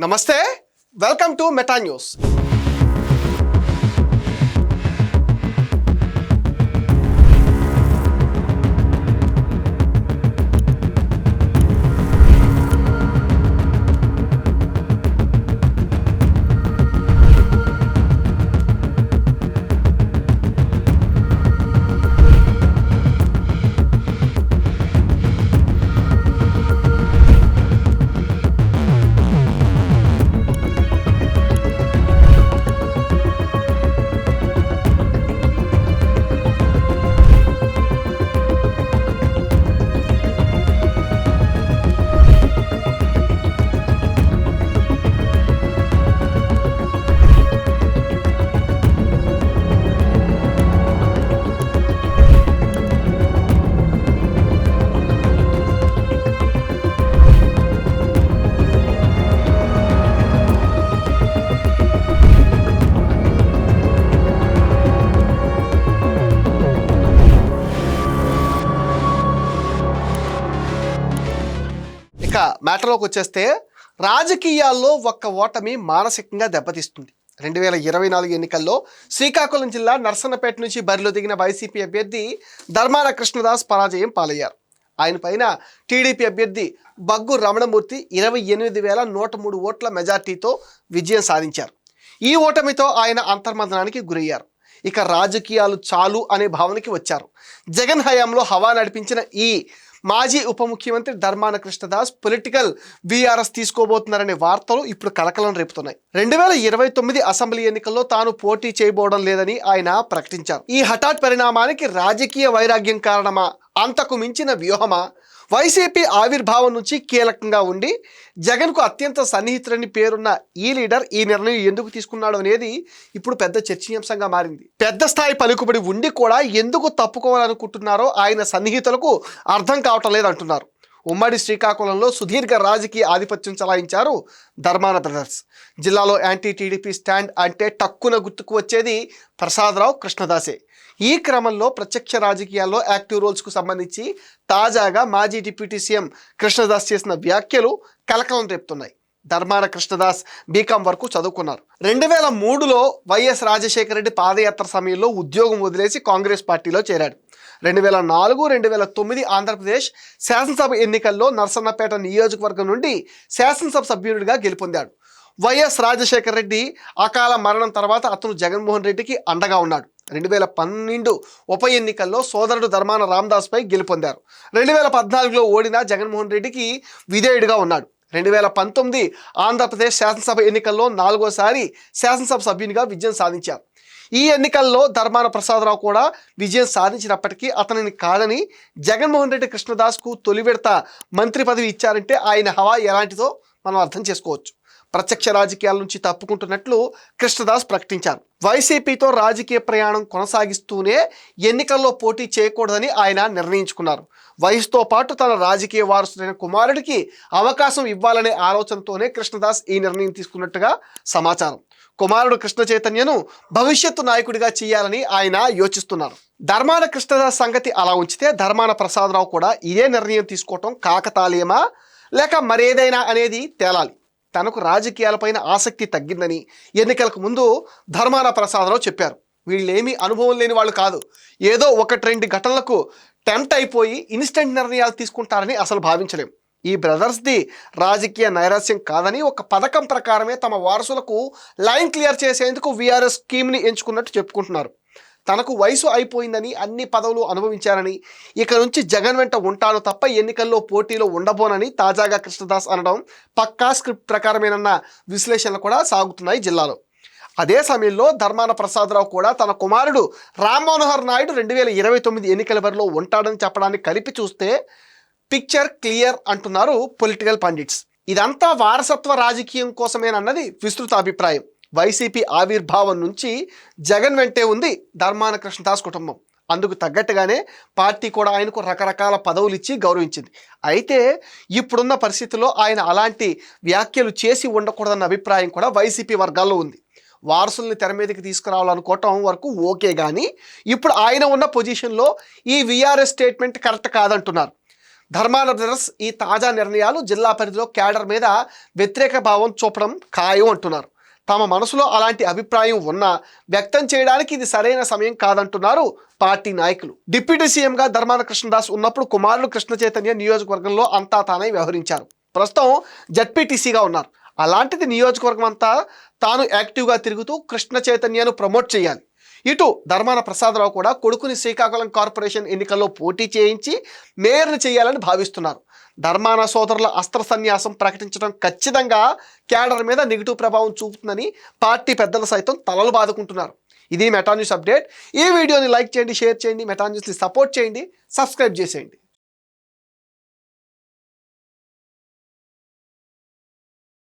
నమస్తే, welcome to meta news. మ్యాటర్లోకి వచ్చేస్తే రాజకీయాల్లో ఒక్క ఓటమి మానసికంగా దెబ్బతీస్తుంది. 2024 ఎన్నికల్లో శ్రీకాకుళం జిల్లా నర్సన్నపేట నుంచి బరిలో దిగిన వైసీపీ అభ్యర్థి ధర్మాన కృష్ణదాస్ పరాజయం పాలయ్యారు. ఆయన పైన టీడీపీ అభ్యర్థి బగ్గు రమణమూర్తి 28,103 ఓట్ల మెజార్టీతో విజయం సాధించారు. ఈ ఓటమితో ఆయన అంతర్మథనానికి గురయ్యారు. ఇక రాజకీయాలు చాలు అనే భావనకి వచ్చారు. జగన్ హయాంలో హవా నడిపించిన ఈ మాజీ ఉప ముఖ్యమంత్రి ధర్మాన కృష్ణదాస్ పొలిటికల్ వీఆర్ఎస్ తీసుకోబోతున్నారనే వార్తలు ఇప్పుడు కలకలం రేపుతున్నాయి. 2029 అసెంబ్లీ ఎన్నికల్లో తాను పోటీ చేయబోవడం లేదని ఆయన ప్రకటించారు. ఈ హఠాత్ పరిణామానికి రాజకీయ వైరాగ్యం కారణమా, అంతకు మించిన వ్యూహమా? వైసీపీ ఆవిర్భావం నుంచి కీలకంగా ఉండి జగన్కు అత్యంత సన్నిహితుడని పేరున్న ఈ లీడర్ ఈ నిర్ణయం ఎందుకు తీసుకున్నాడు అనేది ఇప్పుడు పెద్ద చర్చనీయాంశంగా మారింది. పెద్ద స్థాయి పలుకుబడి ఉండి కూడా ఎందుకు తప్పుకోవాలనుకుంటున్నారో ఆయన సన్నిహితులకు అర్థం కావటం లేదంటున్నారు. ఉమ్మడి శ్రీకాకుళంలో సుదీర్ఘ రాజకీయ ఆధిపత్యం చలాయించారు ధర్మాన బ్రదర్స్. జిల్లాలో యాంటీ టీడీపీ స్టాండ్ అంటే టక్కున గుర్తుకు వచ్చేది ప్రసాదరావు కృష్ణదాసే. ఈ క్రమంలో ప్రత్యక్ష రాజకీయాల్లో యాక్టివ్ రోల్స్కు సంబంధించి తాజాగా మాజీ డిప్యూటీ సీఎం కృష్ణదాస్ చేసిన వ్యాఖ్యలు కలకలం రేపుతున్నాయి. ధర్మాన కృష్ణదాస్ బీకాం వరకు చదువుకున్నారు. 2003లో వైఎస్ రాజశేఖర రెడ్డి పాదయాత్ర సమయంలో ఉద్యోగం వదిలేసి కాంగ్రెస్ పార్టీలో చేరాడు. 2004, 2009 ఆంధ్రప్రదేశ్ శాసనసభ ఎన్నికల్లో నర్సన్నపేట నియోజకవర్గం నుండి శాసనసభ సభ్యుడిగా గెలుపొందాడు. వైఎస్ రాజశేఖర రెడ్డి అకాల మరణం తర్వాత అతను జగన్మోహన్ రెడ్డికి అండగా ఉన్నాడు. 2012 ఉప ఎన్నికల్లో సోదరుడు ధర్మాన రామదాస్పై గెలుపొందారు. 2014లో ఓడిన జగన్మోహన్ రెడ్డికి విధేయుడిగా ఉన్నాడు. 2019 ఆంధ్రప్రదేశ్ శాసనసభ ఎన్నికల్లో 4వసారి శాసనసభ సభ్యునిగా విజయం సాధించారు. ఈ ఎన్నికల్లో ధర్మాన ప్రసాదరావు కూడా విజయం సాధించినప్పటికీ అతనిని కాదని జగన్మోహన్ రెడ్డి కృష్ణదాస్కు తొలి విడత మంత్రి పదవి ఇచ్చారంటే ఆయన హవా ఎలాంటిదో మనం అర్థం చేసుకోవచ్చు. ప్రత్యక్ష రాజకీయాల నుంచి తప్పుకుంటున్నట్లు కృష్ణదాస్ ప్రకటించారు. వైసీపీతో రాజకీయ ప్రయాణం కొనసాగిస్తూనే ఎన్నికల్లో పోటీ చేయకూడదని ఆయన నిర్ణయించుకున్నారు. వయసుతో పాటు తన రాజకీయ వారసుడైన కుమారుడికి అవకాశం ఇవ్వాలనే ఆలోచనతోనే కృష్ణదాస్ ఈ నిర్ణయం తీసుకున్నట్టుగా సమాచారం. కుమారుడు కృష్ణ చైతన్యను భవిష్యత్తు నాయకుడిగా చేయాలని ఆయన యోచిస్తున్నారు. ధర్మాన కృష్ణదాస్ సంగతి అలా ఉంచితే ధర్మాన ప్రసాదరావు కూడా ఇదే నిర్ణయం తీసుకోవటం కాకతాళీయమా లేక మరేదైనా అనేది తేలాలి. తనకు రాజకీయాలపైన ఆసక్తి తగ్గిందని ఎన్నికలకు ముందు ధర్మాన ప్రసాదరావు చెప్పారు. వీళ్ళేమీ అనుభవం లేని వాళ్ళు కాదు, ఏదో 1-2 ఘటనలకు టెంప్ట్ అయిపోయి ఇన్స్టెంట్ నిర్ణయాలు తీసుకుంటారని అసలు భావించలేం. ఈ బ్రదర్స్ది రాజకీయ నైరాస్యం కాదని ఒక పథకం ప్రకారమే తమ వారసులకు లైన్ క్లియర్ చేసేందుకు వీఆర్ఎస్ స్కీమ్ని ఎంచుకున్నట్టు చెప్పుకుంటున్నారు. తనకు వయసు అయిపోయిందని అన్ని పదవులు అనుభవించారని ఇక నుంచి జగన్ వెంట ఉంటాను తప్ప ఎన్నికల్లో పోటీలో ఉండబోనని తాజాగా కృష్ణదాస్ అనడం పక్కా స్క్రిప్ట్ ప్రకారమేనన్న విశ్లేషణలు కూడా సాగుతున్నాయి జిల్లాలో. అదే సమయంలో ధర్మాన ప్రసాదరావు కూడా తన కుమారుడు రామ్ మనోహర్ నాయుడు 2029 ఎన్నికల బరిలో ఉంటాడని చెప్పడాన్ని కలిపి చూస్తే పిక్చర్ క్లియర్ అంటున్నారు పొలిటికల్ పండిట్స్. ఇదంతా వారసత్వ రాజకీయం కోసమేనన్నది విస్తృత అభిప్రాయం. వైసీపీ ఆవిర్భావం నుంచి జగన్ వెంటే ఉంది ధర్మాన కృష్ణదాస్ కుటుంబం. అందుకు తగ్గట్టుగానే పార్టీ కూడా ఆయనకు రకరకాల పదవులు ఇచ్చి గౌరవించింది. అయితే ఇప్పుడున్న పరిస్థితుల్లో ఆయన అలాంటి వ్యాఖ్యలు చేసి ఉండకూడదన్న అభిప్రాయం కూడా వైసీపీ వర్గాల్లో ఉంది. వారసుల్ని తెర మీదకి తీసుకురావాలనుకోవటం వరకు ఓకే, కానీ ఇప్పుడు ఆయన ఉన్న పొజిషన్లో ఈ వీఆర్ఎస్ స్టేట్మెంట్ కరెక్ట్ కాదంటున్నారు. ధర్మాన బ్రదర్స్ ఈ తాజా నిర్ణయాలు జిల్లా పరిధిలో క్యాడర్ మీద వ్యతిరేక భావం చూపడం ఖాయం అంటున్నారు. తమ మనసులో అలాంటి అభిప్రాయం ఉన్నా వ్యక్తం చేయడానికి ఇది సరైన సమయం కాదంటున్నారు పార్టీ నాయకులు. డిప్యూటీ సీఎంగా ధర్మాన కృష్ణదాస్ ఉన్నప్పుడు కుమారుడు కృష్ణ చైతన్య నియోజకవర్గంలో అంతా తానై వ్యవహరించారు. ప్రస్తుతం జడ్పీటీసీగా ఉన్నారు. అలాంటిది నియోజకవర్గం అంతా తాను యాక్టివ్గా తిరుగుతూ కృష్ణ చైతన్యను ప్రమోట్ చేయాలి. ఇటు ధర్మాన ప్రసాదరావు కూడా కొడుకుని శ్రీకాకుళం కార్పొరేషన్ ఎన్నికల్లో పోటీ చేయించి మేయర్ని చేయాలని భావిస్తున్నారు. ధర్మాన సోదరుల అస్త్ర సన్యాసం ప్రకటించడం ఖచ్చితంగా క్యాడర్ మీద నెగిటివ్ ప్రభావం చూపుతుందని పార్టీ పెద్దలు సైతం తలలు బాదుకుంటున్నారు. ఇది మెటా న్యూస్ అప్డేట్. ఈ వీడియోని లైక్ చేయండి, షేర్ చేయండి, మెటా న్యూస్ని సపోర్ట్ చేయండి, సబ్స్క్రైబ్ చేసేయండి.